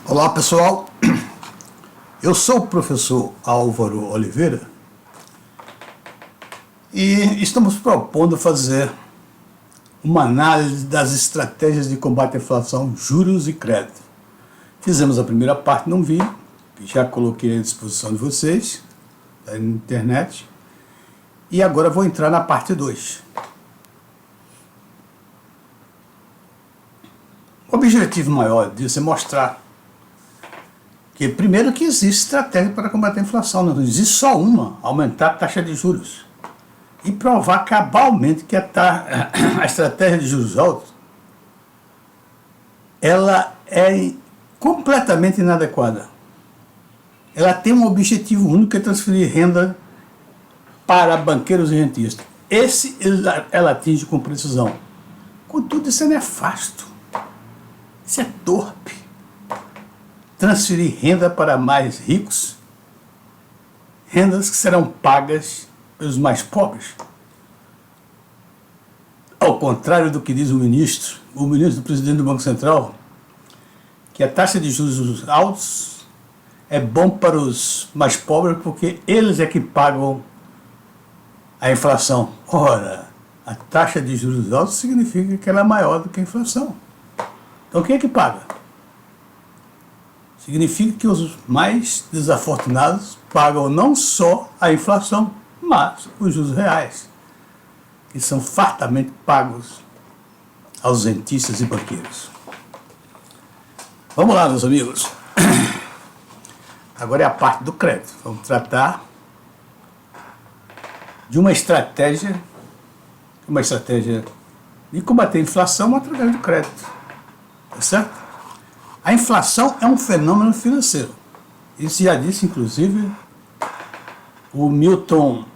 Olá pessoal, eu sou o professor Álvaro Oliveira e estamos propondo fazer uma análise das estratégias de combate à inflação, juros e crédito. Fizemos a primeira parte num vídeo, que já coloquei à disposição de vocês na internet, e agora vou entrar na parte 2. O objetivo maior disso é mostrar que, primeiro, que existe estratégia para combater a inflação, não existe só uma, aumentar a taxa de juros. E provar cabalmente que a estratégia de juros altos ela é completamente inadequada. Ela tem um objetivo único, que é transferir renda para banqueiros e rentistas. Esse ela atinge com precisão. Contudo, isso é nefasto. Isso é torpe. Transferir renda para mais ricos, rendas que serão pagas pelos mais pobres. Ao contrário do que diz o ministro do presidente do Banco Central, que a taxa de juros altos é bom para os mais pobres porque eles é que pagam a inflação. Ora, a taxa de juros altos significa que ela é maior do que a inflação. Então quem é que paga? Significa que os mais desafortunados pagam não só a inflação, mas os juros reais, que são fartamente pagos aos rentistas e banqueiros. Vamos lá, meus amigos. Agora é a parte do crédito. Vamos tratar de uma estratégia de combater a inflação através do crédito. Tá certo? A inflação é um fenômeno financeiro. Isso já disse, inclusive, o Milton...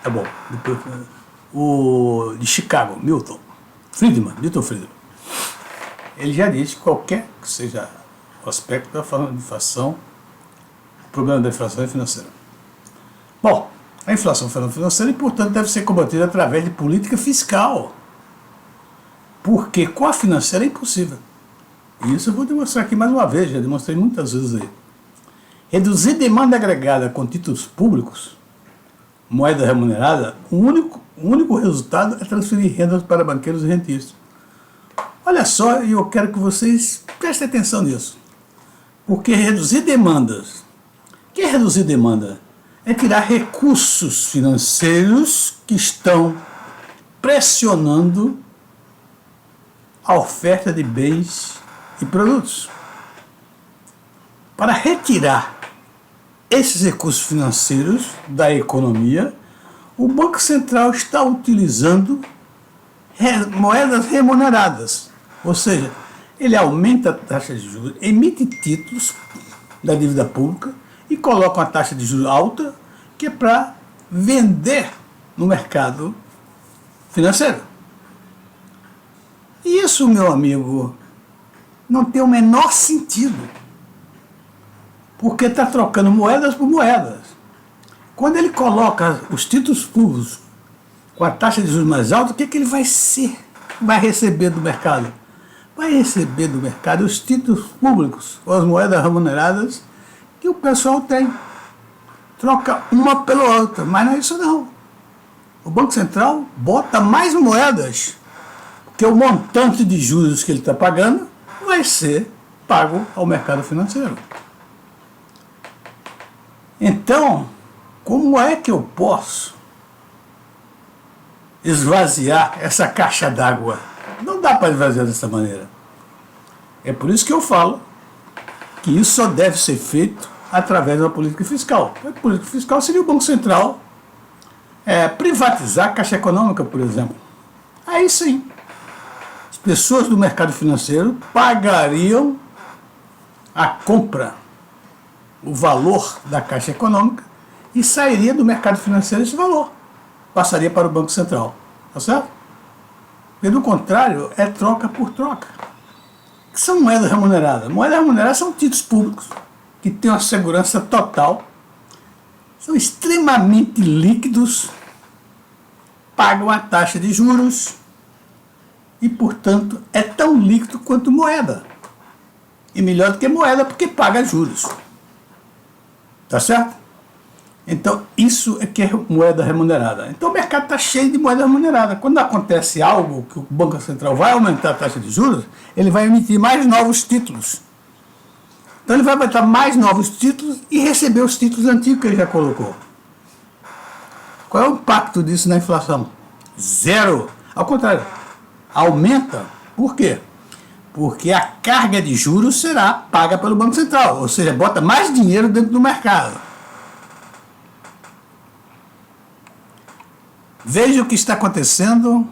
É bom. O de Chicago, Milton Friedman. Ele já disse que qualquer que seja o aspecto da inflação, o problema da inflação é financeiro. Bom, a inflação é um fenômeno financeiro e, portanto, deve ser combatida através de política fiscal. Porque com a financeira é impossível. E isso eu vou demonstrar aqui mais uma vez, já demonstrei muitas vezes aí. Reduzir demanda agregada com títulos públicos, moeda remunerada, o único resultado é transferir rendas para banqueiros e rentistas. Olha só, e eu quero que vocês prestem atenção nisso. Porque reduzir demandas... O que é reduzir demanda? É tirar recursos financeiros que estão pressionando a oferta de bens e produtos. Para retirar esses recursos financeiros da economia, o Banco Central está utilizando moedas remuneradas. Ou seja, ele aumenta a taxa de juros, emite títulos da dívida pública e coloca uma taxa de juros alta, que é para vender no mercado financeiro. E isso, meu amigo, não tem o menor sentido, porque está trocando moedas por moedas. Quando ele coloca os títulos públicos com a taxa de juros mais alta, o que ele vai receber do mercado? Vai receber do mercado os títulos públicos, ou as moedas remuneradas, que o pessoal tem. Troca uma pela outra, mas não é isso não. O Banco Central bota mais moedas, porque o montante de juros que ele está pagando vai ser pago ao mercado financeiro. Então, como é que eu posso esvaziar essa caixa d'água? Não dá para esvaziar dessa maneira. É por isso que eu falo que isso só deve ser feito através da política fiscal. A política fiscal seria o Banco Central privatizar a Caixa Econômica, por exemplo. Aí sim, as pessoas do mercado financeiro pagariam a compra, o valor da Caixa Econômica, e sairia do mercado financeiro esse valor. Passaria para o Banco Central. Tá certo? Pelo contrário, é troca por troca. O que são moedas remuneradas? Moedas remuneradas são títulos públicos que têm uma segurança total, são extremamente líquidos, pagam a taxa de juros e, portanto, é tão líquido quanto moeda. E melhor do que moeda porque paga juros. Tá certo? Então, isso é que é moeda remunerada. Então, o mercado está cheio de moeda remunerada. Quando acontece algo que o Banco Central vai aumentar a taxa de juros, ele vai emitir mais novos títulos. Então, ele vai botar mais novos títulos e receber os títulos antigos que ele já colocou. Qual é o impacto disso na inflação? Zero. Ao contrário, aumenta. Por quê? Porque a carga de juros será paga pelo Banco Central, ou seja, bota mais dinheiro dentro do mercado. Veja o que está acontecendo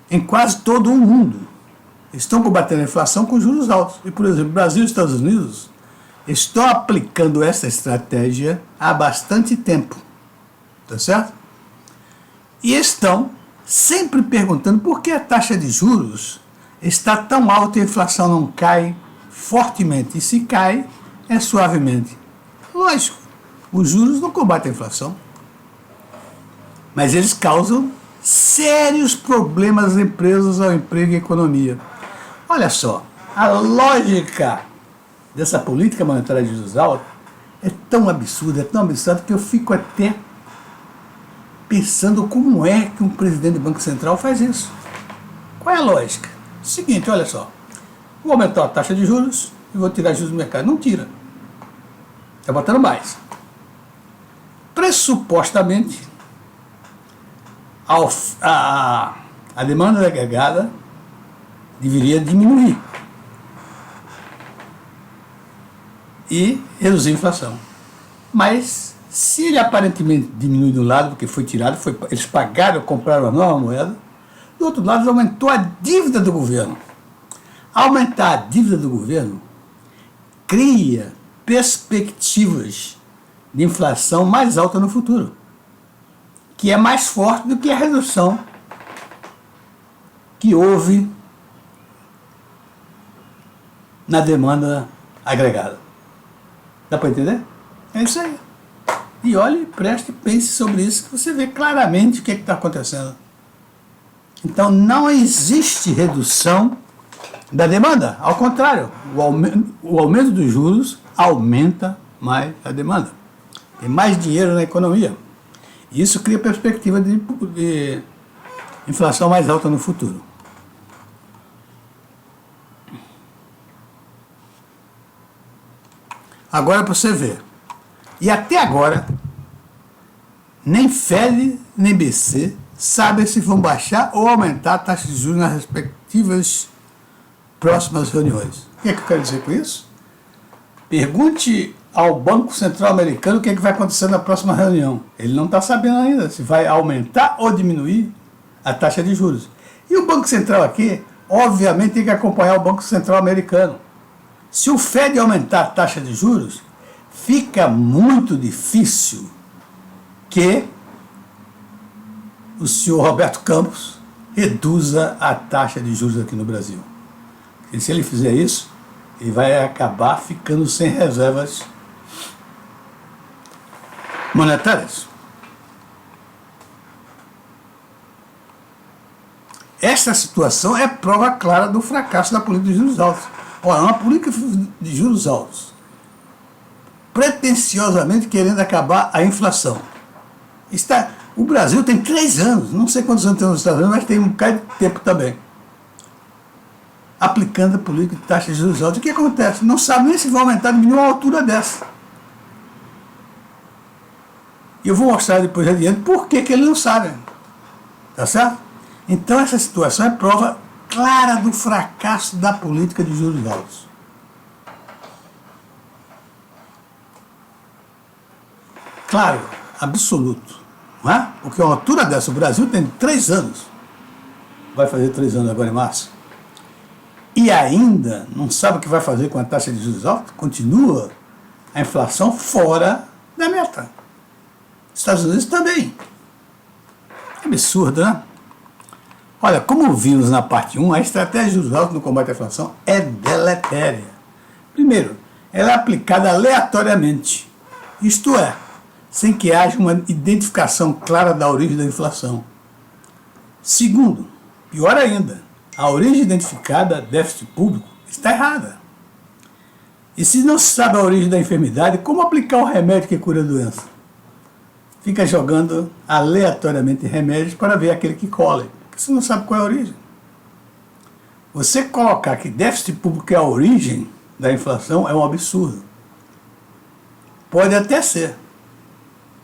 em quase todo o mundo. Estão combatendo a inflação com juros altos. E, por exemplo, Brasil e Estados Unidos estão aplicando essa estratégia há bastante tempo. Tá certo? E estão sempre perguntando por que a taxa de juros está tão alta e a inflação não cai fortemente. E se cai, é suavemente. Lógico, os juros não combatem a inflação. Mas eles causam sérios problemas às empresas, ao emprego e à economia. Olha só, a lógica dessa política monetária de juros altos é tão absurda que eu fico até pensando como é que um presidente do Banco Central faz isso. Qual é a lógica? Seguinte, olha só, vou aumentar a taxa de juros e vou tirar juros do mercado. Não tira. Está botando mais. Pressupostamente, a demanda agregada deveria diminuir e reduzir a inflação. Mas, se ele aparentemente diminui de um lado, porque foi tirado, eles pagaram, compraram a nova moeda, do outro lado, aumentou a dívida do governo. Aumentar a dívida do governo cria perspectivas de inflação mais alta no futuro, que é mais forte do que a redução que houve na demanda agregada. Dá para entender? É isso aí. E olhe, preste e pense sobre isso, que você vê claramente o que está acontecendo. Então, não existe redução da demanda. Ao contrário, o aumento dos juros aumenta mais a demanda. Tem mais dinheiro na economia. E isso cria perspectiva de inflação mais alta no futuro. Agora, para você ver. E até agora, nem Fed, nem BC sabem se vão baixar ou aumentar a taxa de juros nas respectivas próximas reuniões. O que é que eu quero dizer com isso? Pergunte ao Banco Central Americano o que é que vai acontecer na próxima reunião. Ele não está sabendo ainda se vai aumentar ou diminuir a taxa de juros. E o Banco Central aqui, obviamente, tem que acompanhar o Banco Central Americano. Se o Fed aumentar a taxa de juros, fica muito difícil que o senhor Roberto Campos reduza a taxa de juros aqui no Brasil. E se ele fizer isso, ele vai acabar ficando sem reservas monetárias. Essa situação é prova clara do fracasso da política de juros altos. Ora, uma política de juros altos, pretensiosamente querendo acabar a inflação. O Brasil tem 3 anos, não sei quantos anos tem nos Estados Unidos, mas tem um bocado de tempo também, aplicando a política de taxa de juros altos. O que acontece? Não sabe nem se vai aumentar, diminuir uma altura dessa. E eu vou mostrar depois adiante por que eles não sabem. Tá certo? Então essa situação é prova clara do fracasso da política de juros altos. Claro, absoluto. Não é? Porque uma altura dessa, o Brasil tem 3 anos. Vai fazer 3 anos agora em março. E ainda não sabe o que vai fazer com a taxa de juros altos? Continua a inflação fora da meta. Estados Unidos também. Absurdo, né? Olha, como vimos na parte 1, a estratégia de juros altos no combate à inflação é deletéria. Primeiro, ela é aplicada aleatoriamente, isto é, sem que haja uma identificação clara da origem da inflação. Segundo, Pior ainda, a origem identificada, déficit público, está errada. E se não se sabe a origem da enfermidade, como aplicar o remédio que cura a doença? Fica jogando aleatoriamente remédios para ver aquele que colhe, porque você não sabe qual é a origem. Você colocar que déficit público é a origem da inflação é um absurdo. Pode até ser,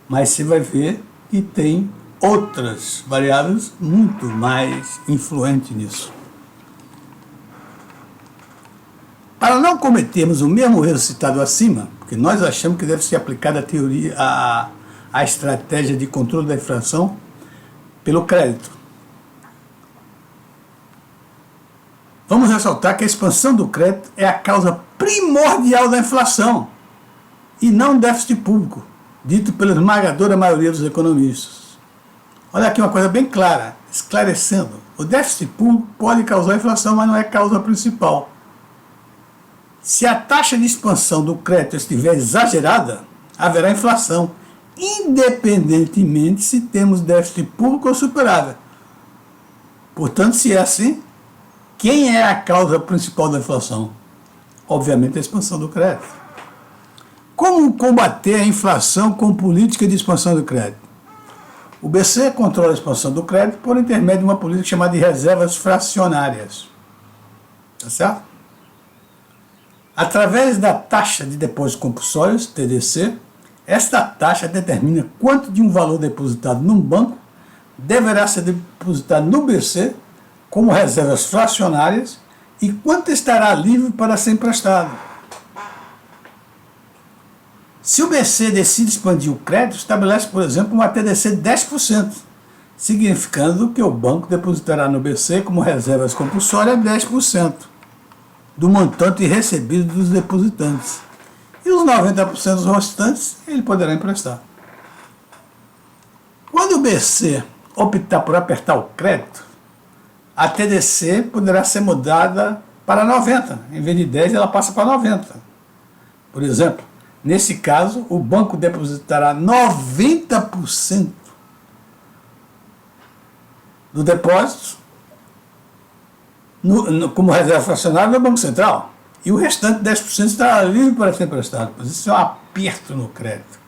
mas você vai ver que tem outras variáveis muito mais influentes nisso. Para não cometermos o mesmo erro citado acima, porque nós achamos que deve ser aplicada a estratégia de controle da inflação pelo crédito. Vamos ressaltar que a expansão do crédito é a causa primordial da inflação e não déficit público, dito pela esmagadora maioria dos economistas. Olha aqui uma coisa bem clara, esclarecendo. O déficit público pode causar inflação, mas não é causa principal. Se a taxa de expansão do crédito estiver exagerada, haverá inflação, independentemente se temos déficit público ou superávit. Portanto, se é assim, quem é a causa principal da inflação? Obviamente a expansão do crédito. Como combater a inflação com política de expansão do crédito? O BC controla a expansão do crédito por intermédio de uma política chamada de reservas fracionárias. Tá certo? Através da taxa de depósitos compulsórios, TDC, esta taxa determina quanto de um valor depositado num banco deverá ser depositado no BC como reservas fracionárias e quanto estará livre para ser emprestado. Se o BC decide expandir o crédito, estabelece, por exemplo, uma TDC de 10%, significando que o banco depositará no BC como reservas compulsórias 10% do montante recebido dos depositantes. E os 90% dos restantes ele poderá emprestar. Quando o BC optar por apertar o crédito, a TDC poderá ser mudada para 90%. Em vez de 10%, ela passa para 90%. Por exemplo, nesse caso, o banco depositará 90% do depósito como reserva fracionária no Banco Central. E o restante 10% estará livre para ser emprestado. Pois isso é um aperto no crédito.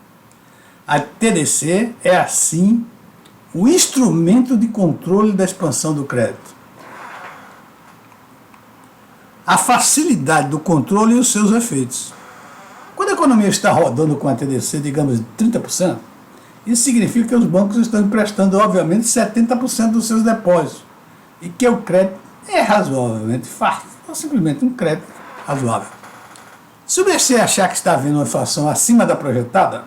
A TDC é, assim, o instrumento de controle da expansão do crédito. A facilidade do controle e os seus efeitos. Quando a economia está rodando com a TDC, digamos, de 30%, isso significa que os bancos estão emprestando, obviamente, 70% dos seus depósitos e que o crédito é razoavelmente fácil, ou simplesmente um crédito razoável. Se o BC achar que está havendo uma inflação acima da projetada,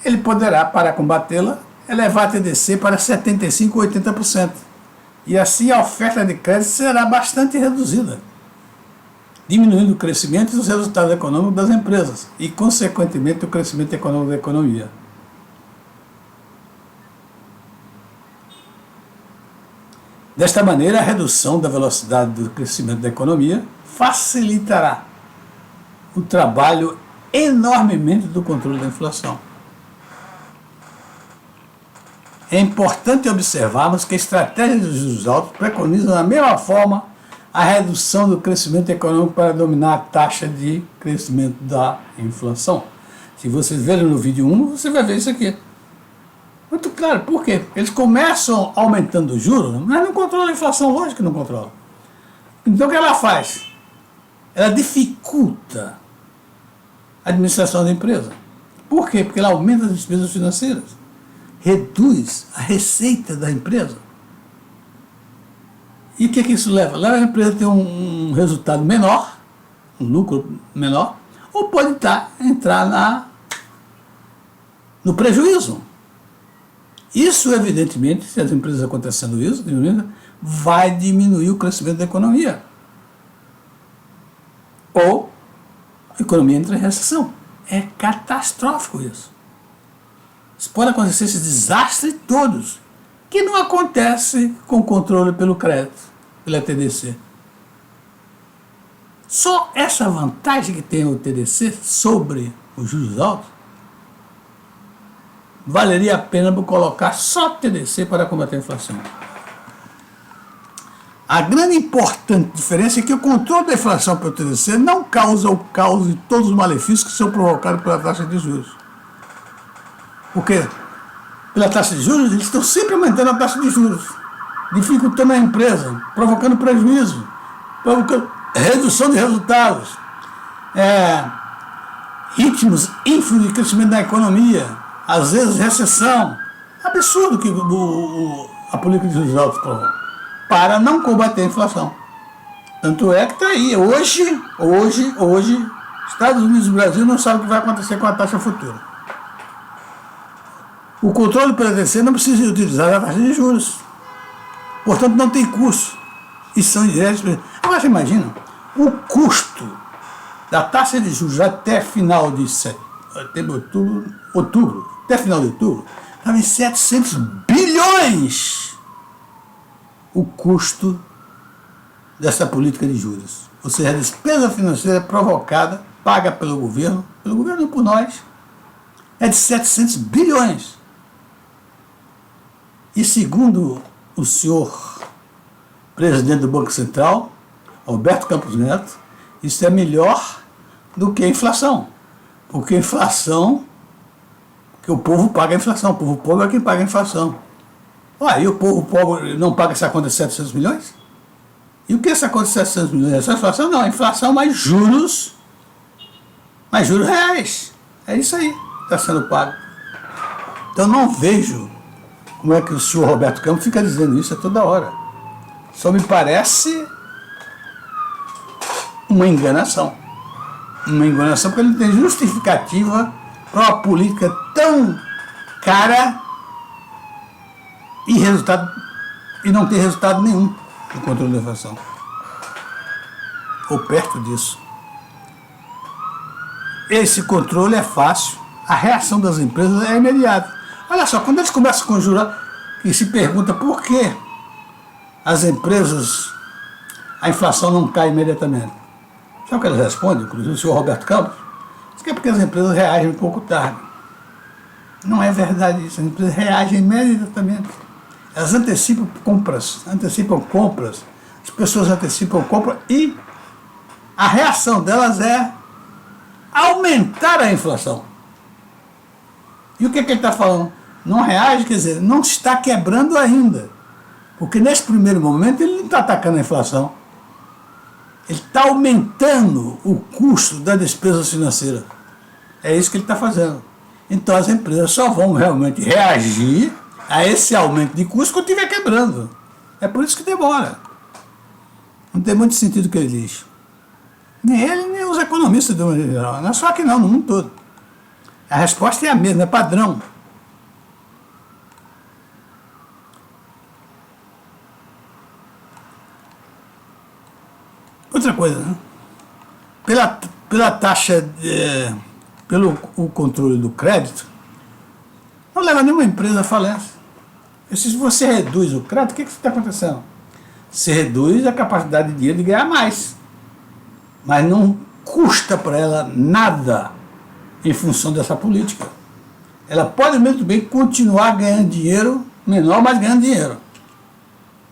ele poderá, para combatê-la, elevar a TDC para 75% ou 80%. E assim a oferta de crédito será bastante reduzida, diminuindo o crescimento e os resultados econômicos das empresas e, consequentemente, o crescimento econômico da economia. Desta maneira, a redução da velocidade do crescimento da economia facilitará o trabalho enormemente do controle da inflação. É importante observarmos que estratégias de juros altos preconizam da mesma forma a redução do crescimento econômico para dominar a taxa de crescimento da inflação. Se vocês verem no vídeo 1, você vai ver isso aqui. Muito claro, por quê? Eles começam aumentando os juros, mas não controlam a inflação, lógico que não controla. Então o que ela faz? Ela dificulta a administração da empresa. Por quê? Porque ela aumenta as despesas financeiras, reduz a receita da empresa. E o que isso leva? Leva a empresa a ter um resultado menor, um lucro menor, ou pode entrar no prejuízo. Isso, evidentemente, se as empresas acontecendo isso, vai diminuir o crescimento da economia. Ou a economia entra em recessão. É catastrófico isso. Isso pode acontecer esses desastres todos, que não acontece com controle pelo crédito, pela TDC. Só essa vantagem que tem o TDC sobre os juros altos valeria a pena colocar só TDC para combater a inflação. A grande e importante diferença é que o controle da inflação pelo TDC não causa o caos e todos os malefícios que são provocados pela taxa de juros. Por quê? Pela taxa de juros, eles estão sempre aumentando a taxa de juros, dificultando a empresa, provocando prejuízo, provocando redução de resultados, ritmos ínfimos de crescimento da economia, às vezes recessão. Absurdo que a política de juros altos provoca, para não combater a inflação. Tanto é que está aí. Hoje, Estados Unidos e Brasil não sabem o que vai acontecer com a taxa futura. O controle pela TDC não precisa utilizar a taxa de juros. Portanto, não tem custo. E são diretos. Agora, você imagina, o custo da taxa de juros até final de outubro, até final de outubro, estava em 700 bilhões o custo dessa política de juros. Ou seja, a despesa financeira provocada, paga pelo governo e por nós, é de 700 bilhões. E segundo o senhor presidente do Banco Central, Alberto Campos Neto, isso é melhor do que a inflação. Porque a inflação, que o povo paga a inflação, o povo pobre é quem paga a inflação. E o povo pobre não paga essa conta de 700 milhões? E o que é essa conta de 700 milhões? Essa inflação? Não, a inflação mais juros reais. É isso aí que está sendo pago. Então não vejo como é que o senhor Roberto Campos fica dizendo isso a toda hora. Só me parece uma enganação. Uma enganação porque ele não tem justificativa para uma política tão cara e não ter resultado nenhum no controle da inflação. Ou perto disso. Esse controle é fácil, a reação das empresas é imediata. Olha só, quando eles começam a conjurar e se pergunta por que as empresas, a inflação não cai imediatamente. Sabe o que eles respondem? Inclusive o senhor Roberto Campos, diz que é porque as empresas reagem um pouco tarde. Não é verdade isso, as empresas reagem imediatamente. Elas antecipam compras, as pessoas antecipam compras e a reação delas é aumentar a inflação. E o que ele está falando? Não reage, quer dizer, não está quebrando ainda. Porque nesse primeiro momento ele não está atacando a inflação. Ele está aumentando o custo da despesa financeira. É isso que ele está fazendo. Então as empresas só vão realmente reagir a esse aumento de custo quando estiver quebrando. É por isso que demora. Não tem muito sentido o que ele diz. Nem ele, nem os economistas do mundo geral. Não é só aqui não, no mundo todo. A resposta é a mesma, é padrão. Outra coisa, né? Pela taxa, pelo o controle do crédito, não leva nenhuma empresa à falência. E se você reduz o crédito, o que está acontecendo? Você reduz a capacidade de dinheiro de ganhar mais. Mas não custa para ela nada em função dessa política. Ela pode muito bem continuar ganhando dinheiro menor, mas ganhando dinheiro.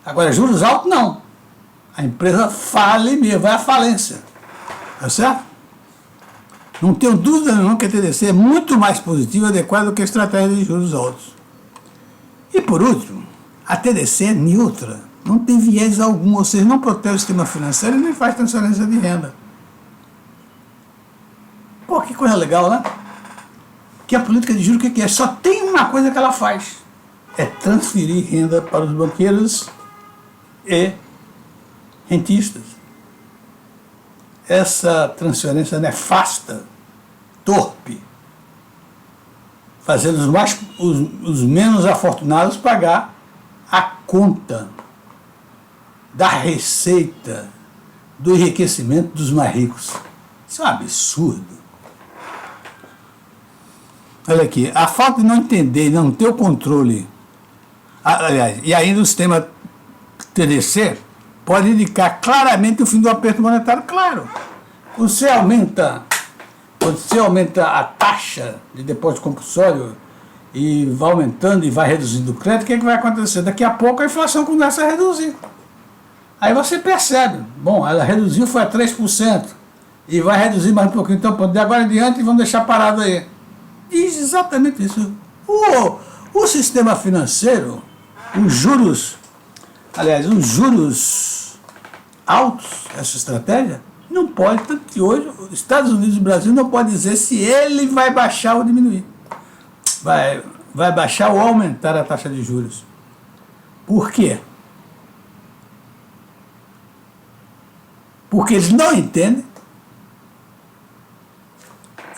Agora, juros altos, não. A empresa fale mesmo, vai à falência. Tá certo? Não tenho dúvida nenhuma que a TDC é muito mais positiva e adequada do que a estratégia de juros altos. E por último, a TDC é neutra, não tem viés algum, ou seja, não protege o sistema financeiro e nem faz transferência de renda. Pô, que coisa legal, né? Que a política de juros, o que é? Só tem uma coisa que ela faz. É transferir renda para os banqueiros e rentistas. Essa transferência nefasta, torpe, fazendo os menos afortunados pagar a conta da receita do enriquecimento dos mais ricos. Isso é um absurdo. Olha aqui, a falta de não entender e não ter o controle, aliás, e ainda o sistema TDC pode indicar claramente o fim do aperto monetário, claro. Quando você aumenta a taxa de depósito compulsório e vai aumentando e vai reduzindo o crédito, o que vai acontecer? Daqui a pouco a inflação começa a reduzir. Aí você percebe, bom, ela reduziu, foi a 3%, e vai reduzir mais um pouquinho, então de agora em diante vamos deixar parado aí. Diz exatamente isso. O sistema financeiro, os juros altos, essa estratégia, não pode, tanto que hoje os Estados Unidos e o Brasil não podem dizer se ele vai baixar ou diminuir. Vai baixar ou aumentar a taxa de juros. Por quê? Porque eles não entendem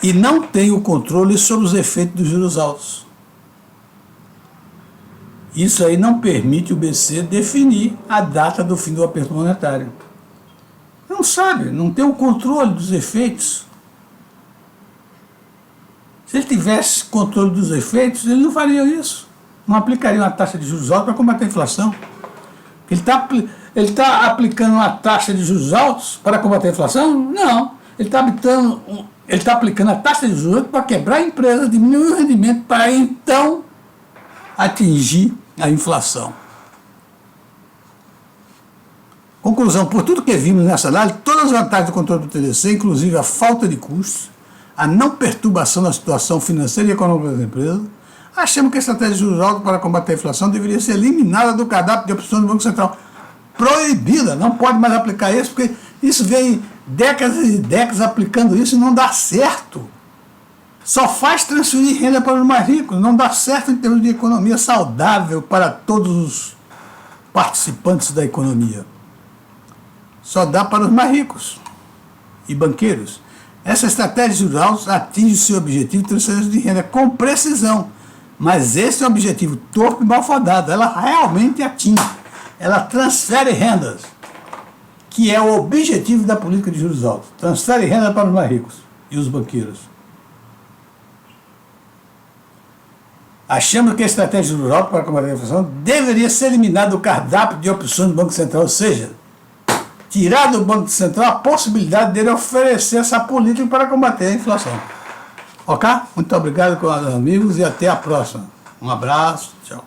e não têm o controle sobre os efeitos dos juros altos. Isso aí não permite o BC definir a data do fim do aperto monetário. Não sabe, não tem o controle dos efeitos. Se ele tivesse controle dos efeitos, ele não faria isso. Não aplicaria uma taxa de juros alta para combater a inflação. Ele está aplicando uma taxa de juros altos para combater a inflação? Não. Ele está aplicando a taxa de juros altos para quebrar a empresa, diminuir o rendimento, para então atingir a inflação. Conclusão, por tudo que vimos nessa análise, todas as vantagens do controle do TDC, inclusive a falta de custos, a não perturbação da situação financeira e econômica das empresas, achamos que a estratégia de juros altos para combater a inflação deveria ser eliminada do cardápio de opções do Banco Central. Proibida, não pode mais aplicar isso, porque isso vem décadas e décadas aplicando isso e não dá certo. Só faz transferir renda para os mais ricos, não dá certo em termos de economia saudável para todos os participantes da economia. Só dá para os mais ricos e banqueiros. Essa estratégia de juros altos atinge seu objetivo de transferência de renda com precisão, mas esse é um objetivo torpe e malfadado. Ela realmente atinge, ela transfere rendas, que é o objetivo da política de juros altos. Transfere renda para os mais ricos e os banqueiros. Achamos que a estratégia de juros altos para combater a inflação deveria ser eliminada do cardápio de opções do Banco Central, ou seja, tirar do Banco Central a possibilidade dele oferecer essa política para combater a inflação. Ok? Muito obrigado, amigos, e até a próxima. Um abraço, tchau.